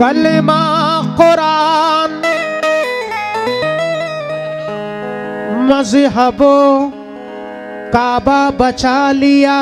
कलमा कुरान मज़हबो काबा बचा लिया,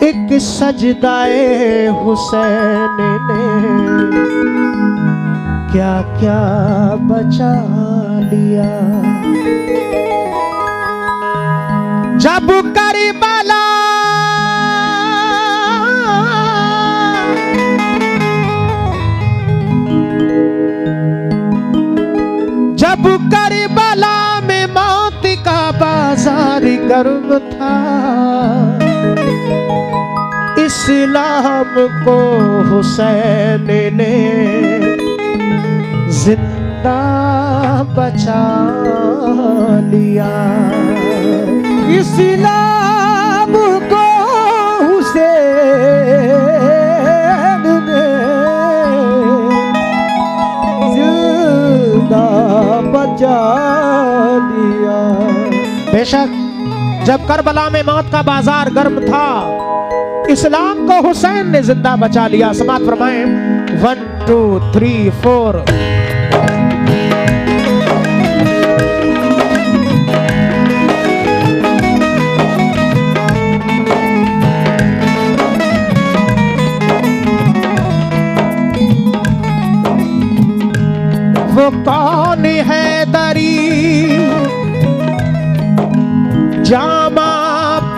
एक सजदाए हुसैन ने क्या क्या बचा लिया। जब करबला जब करबला में मौत का बाजार गर्म था, इस्लाम को हुसैन ने जिंदा बचा लिया। इस्लाम को हुसैन ने जिंदा बचा लिया। बेशक जब करबला में मौत का बाजार गर्म था, इस्लाम को हुसैन ने जिंदा बचा लिया। समाप्त फरमाएं 1 2 3 4। वो कौन है दरी जामा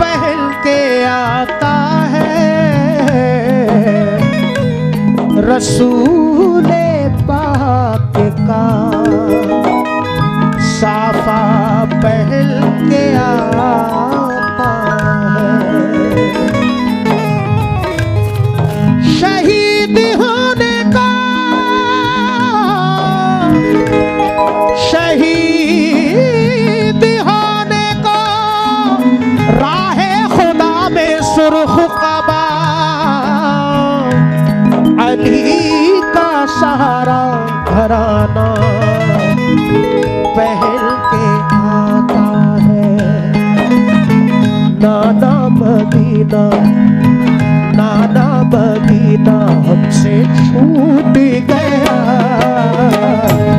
पहन के आता है, रसूले पाक का साफा पहन के आता है। शहीद होने का शहीद होने को राहे खुदा में सुर्ख कबा, अली का सहारा घराना पहन के आता है। नाना मदीना नाना मदीना हमसे छूट गया,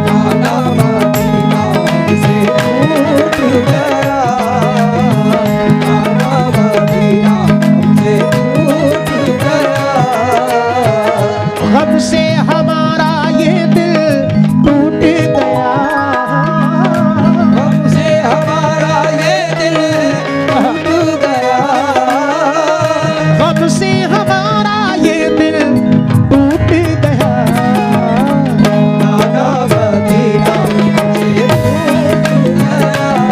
नाना मदीना हमसे छूट गया, नाना मदीना हमसे छूट गया। हमसे हमारा ये दिल टूट गया, हमसे हमारा ये दिल टूट गया, हमसे हमारा ये दिल टूट गया। नाना मदीना हमसे छूट गया, नाना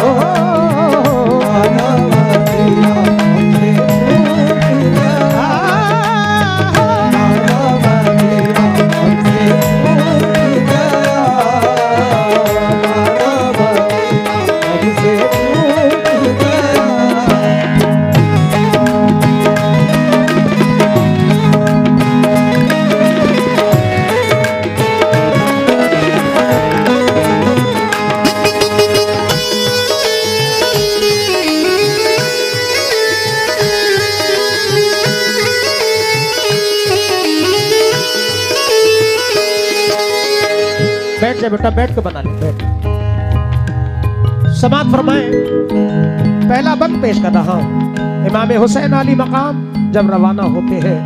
मदीना हमसे छूट गया, नाना मदीना हमसे छूट गया, नाना मदीना हमसे छूट गया। बैठ जा बेटा, बैठ के बना ले, बैठ। समाप्त फरमाएं। पहला बंद पेश कर रहा हूं। इमाम हुसैन अली मकाम जब रवाना होते हैं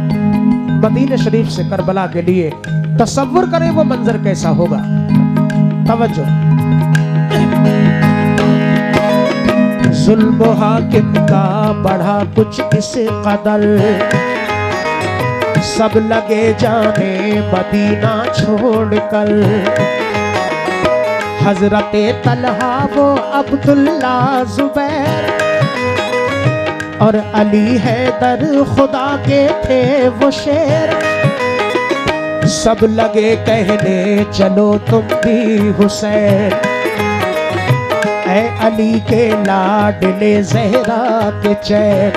मदीने शरीफ से करबला के लिए, तसव्वुर करें वो मंजर कैसा होगा। तवज्जो। जुल्म हाकिम का बढ़ा कुछ इस कदर, सब लगे जाने मदीना छोड़कर। हजरते तलहा वो अब्दुल्ला जुबैर और अली हैदर खुदा के थे वो शेर। सब लगे कहने चलो तुम भी हुसैन, ऐ अली के लाडले ज़हरा के चैन।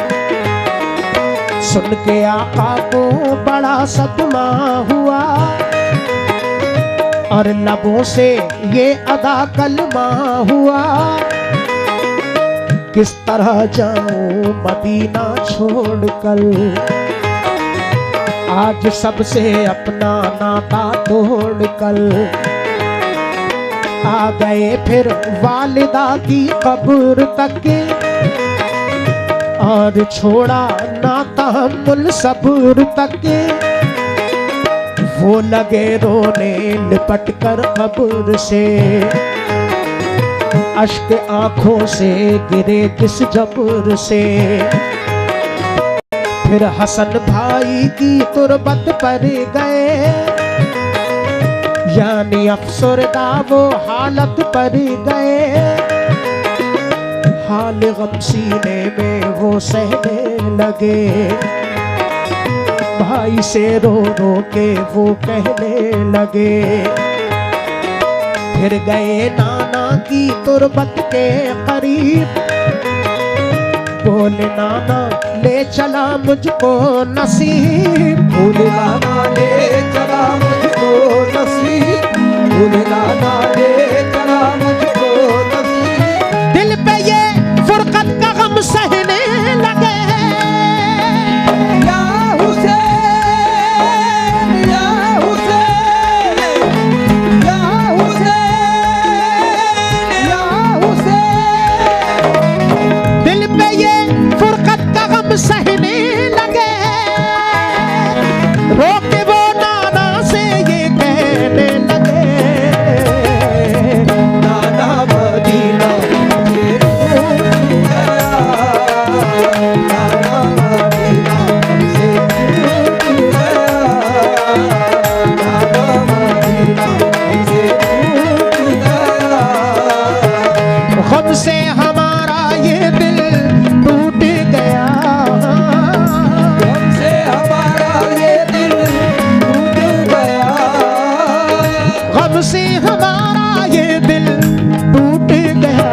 सुन के आका को बड़ा सदमा हुआ और लबों से ये अदा कलमा हुआ। किस तरह जाऊं मदीना छोड़कर, आज सबसे अपना नाता तोड़ कर आ गए फिर वालिदा की कब्र तक और छोड़ा नाता मुल सब्र तक। वो लगे रोने लिपट कर कब्र से, अश्क आंखों से गिरे किस जबर से। फिर हसन भाई की तुरबत पर गए, यानी अफसरदा वो हालत पर गए। हाल गम सीने में वो सहने लगे, भाई से रो रो के वो कहने लगे। फिर गए नाना की तुरबत के करीब, बोले नाना ले चला मुझको नसीब। बोले नाना ले चला मुझको नसीब, बोले नाना ले चला मुझको नसीब। दिल पे ये फुरकत का गम सहने लगे, या हुसैन या हुसैन या हुसैन या हुसैन। दिल पे ये फुरकत का गम सहने लगे। रो के वो नाना से ये कहने लगे, नाना मदीना से छूट गया, नाना मदीना से छूट गया, नाना मदीना से छूट गया। गम से हमारा ये दिल टूट गया, हमसे हमारा ये दिल टूट गया, गम से हमारा ये दिल टूट गया।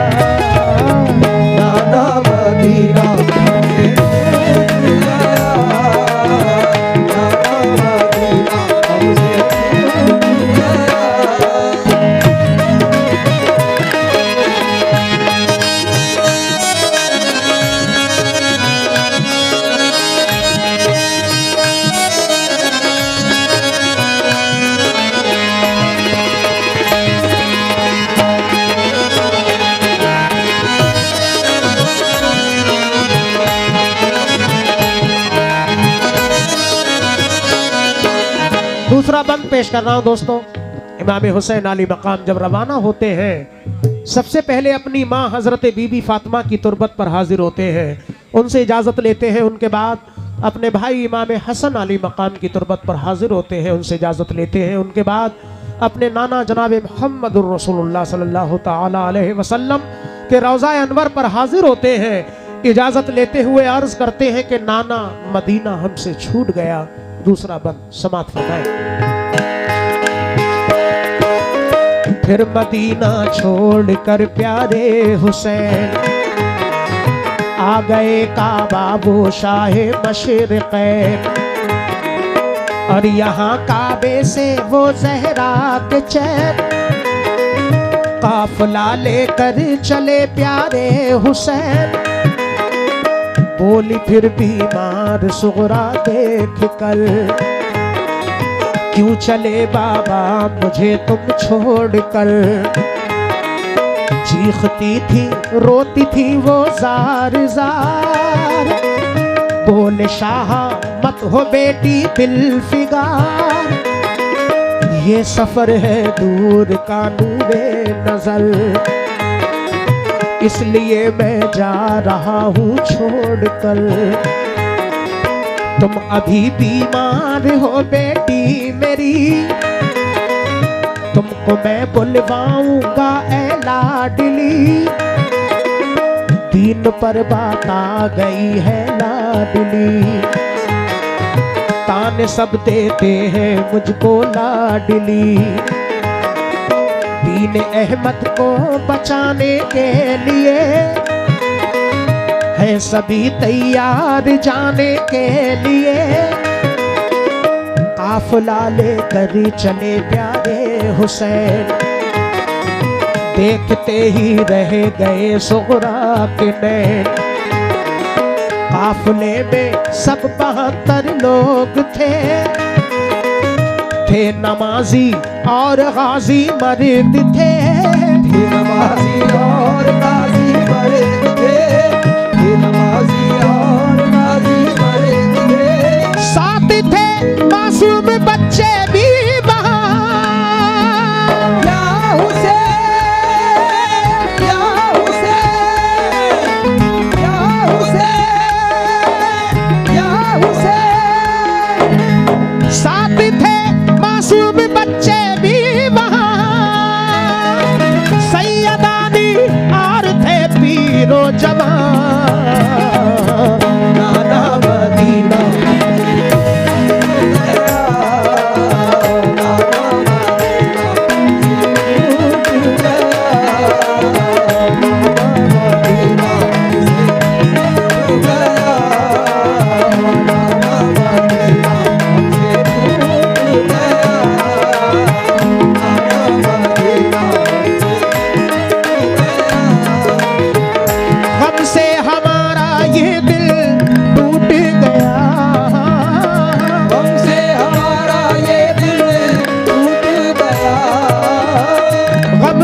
नाना मदीना से छूट गया, नाना मदीना हमसे छूट गया। दूसरा बंद पेश कर रहा हूं दोस्तों। इमाम हुसैन अली मकाम जब रवाना होते हैं, सबसे पहले अपनी माँ हजरत बीबी फातिमा की तुरबत पर हाजिर होते हैं, उनसे इजाज़त लेते हैं। उनके बाद अपने भाई इमाम हसन अली मकाम की तुरबत पर हाजिर होते हैं, उनसे इजाज़त लेते हैं। उनके बाद अपने नाना जनाब मुहम्मदुर रसूलुल्लाह सल्लल्लाहु ताला अलैहि वसल्लम के रोज़ा अनवर पर हाजिर होते हैं, इजाज़त लेते हुए अर्ज करते हैं कि नाना मदीना हमसे छूट गया। दूसरा बंद समाप्त फरमाएं। फिर मदीना छोड़कर प्यारे हुसैन आ गए काबा वो शाहे मशरिक़ैन, और यहाँ काबे से वो ज़हरा के चैन काफिला लेकर चले प्यारे हुसैन। बोली फिर बीमार सुगरा देख कर, क्यों चले बाबा मुझे तुम छोड़ कर। चीखती थी रोती थी वो जार जार, बोले शाह मत हो बेटी बिल्फिगार। ये सफर है दूर का नूरे नजर, इसलिए मैं जा रहा हूँ छोड़कर। तुम अभी बीमार हो बेटी मेरी, तुमको मैं बुलवाऊंगा ए लाडली। दीन पर बात आ गई है लाडली, ताने सब देते हैं मुझको लाडली। दीन अहमद को बचाने के लिए है सभी तैयार जाने के लिए। काफिला लेकर चले प्यारे हुसैन, देखते ही रह गए सुगरा के नैन। काफले में सब 72 लोग थे नमाजी और गाजी मर्द थे नमाजी और गाजी मर्द थे नमाजी और गाजी मर्द थे साथ थे मासूम बच्चे भी नाना मदीना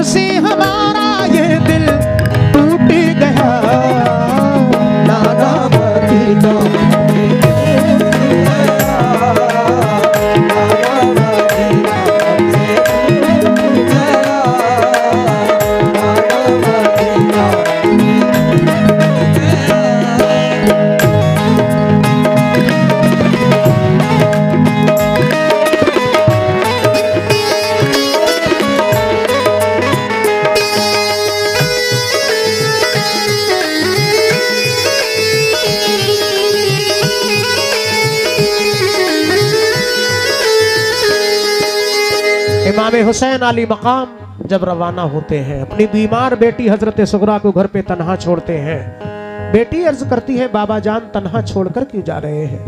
से हमारा ये दिल टूट गया नाना मदीना इमाम हुसैन अली मकाम जब रवाना होते हैं अपनी बीमार बेटी हजरत सुगरा को घर पे तन्हा छोड़ते हैं। बेटी अर्ज करती है बाबा जान तन्हा छोड़कर क्यों जा रहे हैं?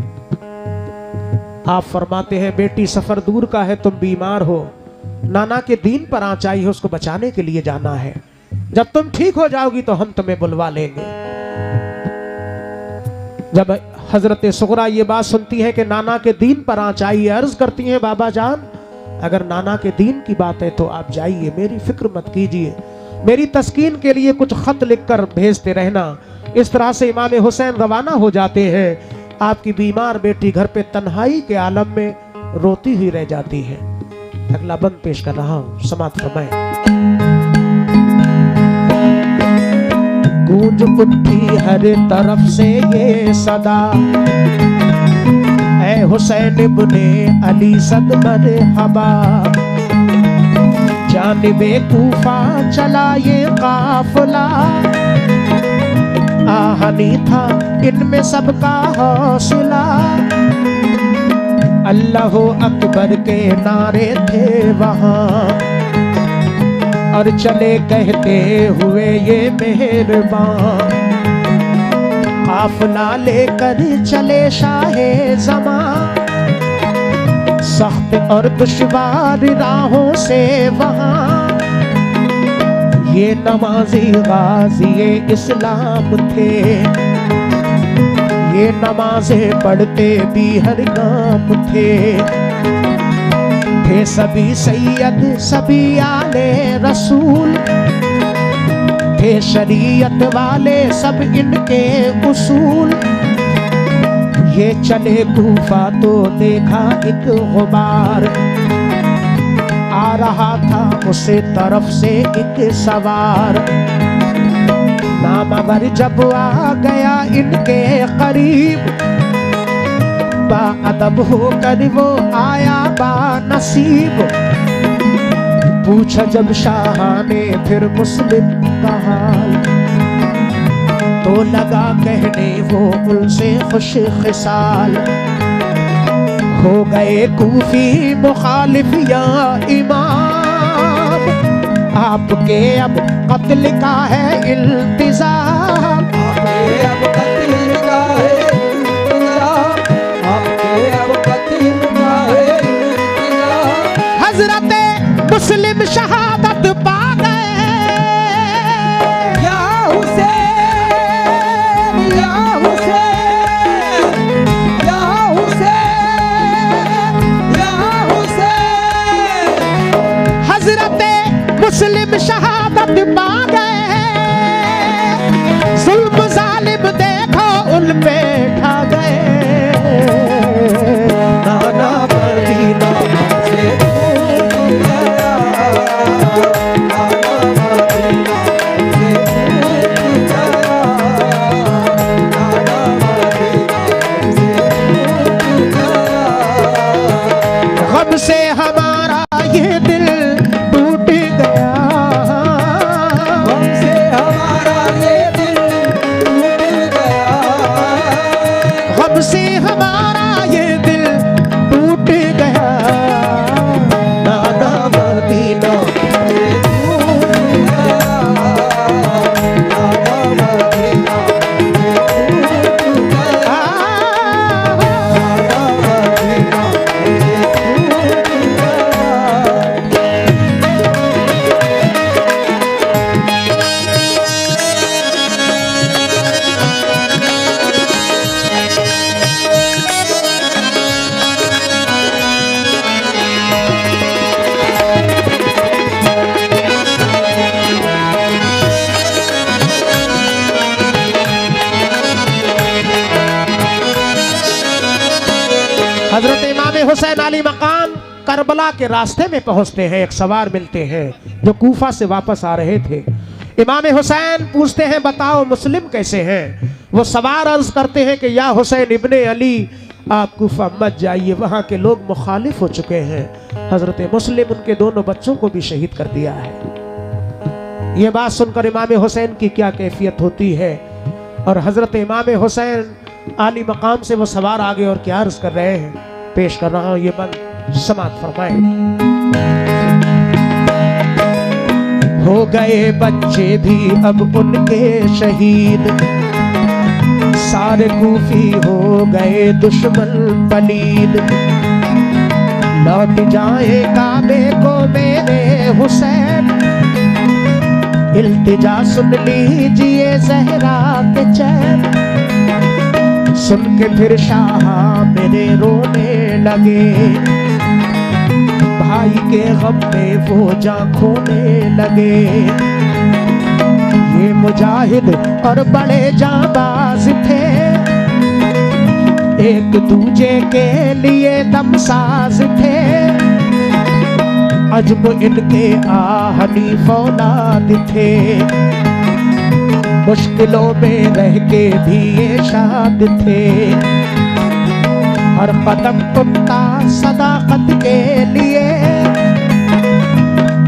आप फरमाते हैं बेटी सफर दूर का है, तुम बीमार हो, नाना के दीन पर आँच आई है, उसको बचाने के लिए जाना है। जब तुम ठीक हो जाओगी तो हम तुम्हें बुलवा लेंगे। जब हजरत सुगरा ये बात सुनती है कि नाना के दीन पर आँच आई है, अर्ज करती हैं बाबा जान अगर नाना के दीन की बात है तो आप जाइए, मेरी फिक्र मत कीजिए, मेरी तस्कीन के लिए कुछ खत लिखकर भेजते रहना। इस तरह से इमाम हुसैन रवाना हो जाते हैं। आपकी बीमार बेटी घर पे तन्हाई के आलम में रोती हुई रह जाती है। अगला बंद पेश कर रहा हूं, समाप्त फरमाएं। गूंज उठी हर तरफ से ये सदा, ऐ हुसैन इब्ने अली सद मरहबा, जानिबे कूफा चला ये काफिला, आहनी था इनमें सबका हौसला, अल्लाह अकबर के नारे थे वहाँ, और चले कहते हुए ये मेहरबान, काफिला लेकर चले शाहे ज़मां, सख्त और दुश्वार राहों से वहाँ, ये नमाजी गाजी इस्लाम थे, ये नमाज़ें पढ़ते भी हर काम थे सभी सैयद सभी आले रसूल, थे शरीयत वाले सब इनके उसूल, ये चले कूफा तो देखा एक गुबार, आ रहा था उसे तरफ से एक सवार, नामवर जब आ गया इनके करीब, बाअदब होकर वो आया बानसीब, पूछा जब शाह ने फिर मुस्लिम का हाल, तो लगा कहने वो उनसे खुश खिसाल, हो गए कूफी मुखालिफ या इमाम, आपके अब कत्ल का है इल्तिजाम, आपके अब कत्ल का है इल्तिजाम, आपके अब कत्ल का है इल्तिजाम, हजरत मुस्लिम शहादत पा गए, या हुसैन या हुसैन, हजरत इमाम हुसैन अली मकाम करबला के रास्ते में पहुंचते हैं। एक सवार मिलते हैं जो कूफा से वापस आ रहे थे। इमाम हुसैन पूछते हैं बताओ मुस्लिम कैसे हैं। वो सवार अर्ज करते हैं कि या हुसैन इब्ने अली आप कूफा मत जाइए, वहाँ के लोग मुखालिफ हो चुके हैं। हजरत मुस्लिम उनके दोनों बच्चों को भी शहीद कर दिया है। ये बात सुनकर इमाम हुसैन की क्या कैफियत होती है। और हजरत इमाम हुसैन आली मकाम से वो सवार आगे और क्या अर्ज कर रहे हैं, पेश कर रहा हूं, ये बंद समात फरमाए। हो गए बच्चे भी अब उनके शहीद, सारे कूफी हो गए दुश्मन पलीद। लौट जाए काबे को मेरे हुसैन, इल्तिजा सुन लीजिए ज़हरा के चैन। सुन के फिर शाह मेरे रोने लगे, भाई के गम में वो जान खोने लगे। ये मुजाहिद और बड़े जाबाज थे, एक दूजे के लिए दमसाज थे। अजब इनके आहनी फौलाद थे, मुश्किलों में रह के भी ये शाद थे। हर कदम उनका सदाकत के लिए,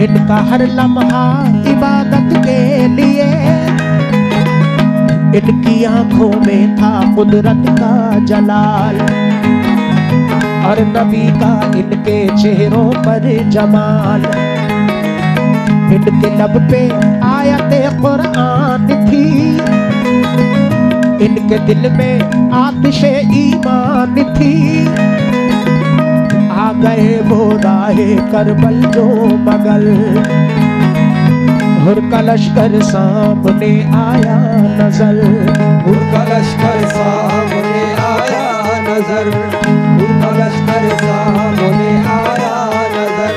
इनका हर लम्हा इबादत के लिए। इनकी आंखों में था कुदरत का जलाल, और नबी का इनके चेहरों पर जमाल। इनके लब पे आयते कुरान थी, इनके दिल में आतिशे ईमान थी। आ गए वो राहे करबल जो मगल, हुर का लश्कर सामने आया नजर। हुर का लश्कर सामने आया नजर, हुर का लश्कर सामने आया नजर।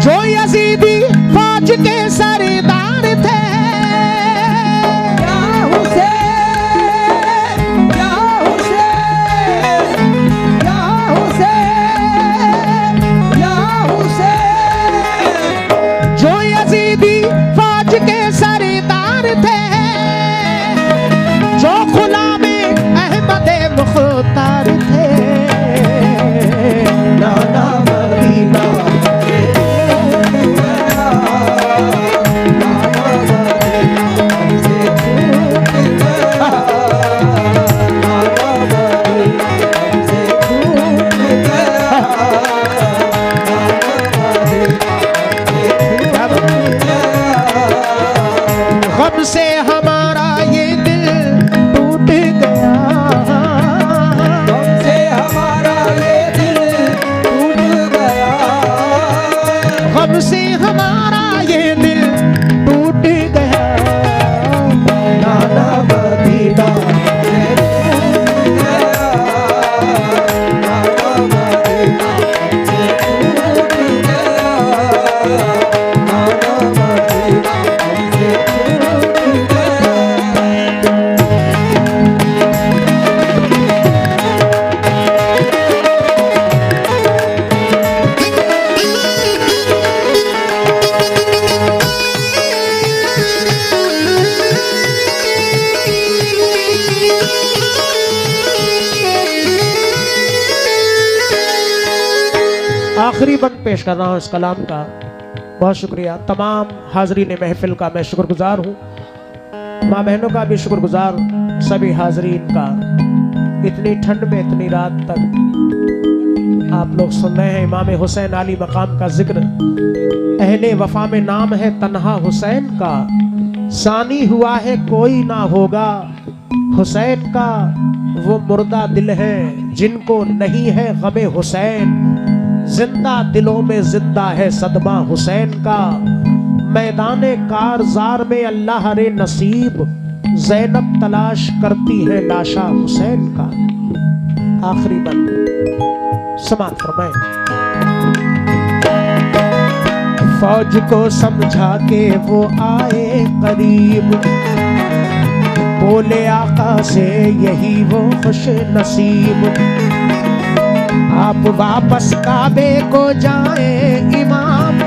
जो यजीदी फौज के सरदार थे, या हुसैन, या हुसैन, या हुसैन, या हुसैन। जो यजीदी फौज के सरदार थे, जो गुलामे अहमद मुख्तार थे। नाना मदीना गम से हमारा ये दिल टूट गया, गम से हमारा ये दिल टूट गया। गम से हमारा ये दिल टूट गया। नाना मदीना आखिरी बंद पेश कर रहा हूँ इस कलाम का। बहुत शुक्रिया तमाम हाजरीन महफिल का, मैं शुक्रगुजार हूँ। माँ बहनों का भी शुक्रगुजार, सभी हाजरीन का। इतनी ठंड में इतनी रात तक आप लोग सुन रहे हैं इमाम हुसैन अली मकाम का जिक्र। अहले वफा में नाम है तन्हा हुसैन का, सानी हुआ है कोई ना होगा। हुसैन का वो मुर्दा दिल है जिनको नहीं है गमे हुसैन। जिंदा दिलों में जिंदा है सदमा हुसैन का। मैदाने कारजार में अल्लाह रे नसीब, ज़ैनब तलाश करती है लाशा हुसैन का। आखिरी बंद समात फरमाए। फौज को समझा के वो आए करीब, बोले आका से यही वो खुश नसीब। आप वापस काबे को जाएं इमाम,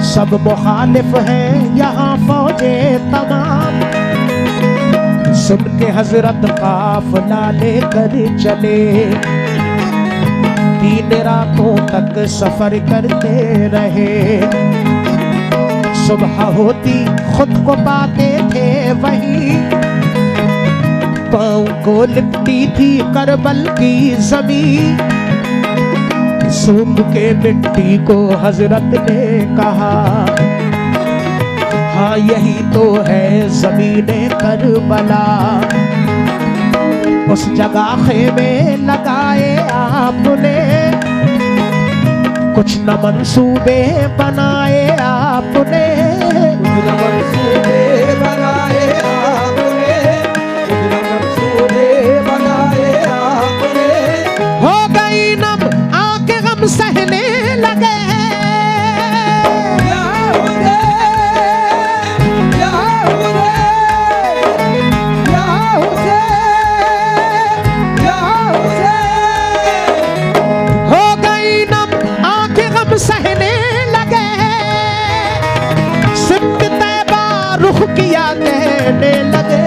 सब मुखालिफ हैं यहाँ फौजे तमाम। सुन के हजरत काफिला लेकर चले, 3 रातों तक सफर करते रहे। सुबह होती खुद को पाते थे वहीं, पाँव को लिपटी थी करबल की जमीन। सूंघ के मिट्टी को हजरत ने कहा, हाँ यही तो है ज़मीने करबला। उस जगह खेमे लगाए आपने, कुछ न मंसूबे बनाए आपने। कुछ न मंसूबे बनाए आपने, कुछ न मंसूबे बनाए आपने। हो गई नम आंखें गम सहने लगे, या हुसैन, या हुसैन, या हुसैन, या हुसैन। हो गई नम आंखें गम सहने लगे। सिमत तैबा रुख किया कहने लगे,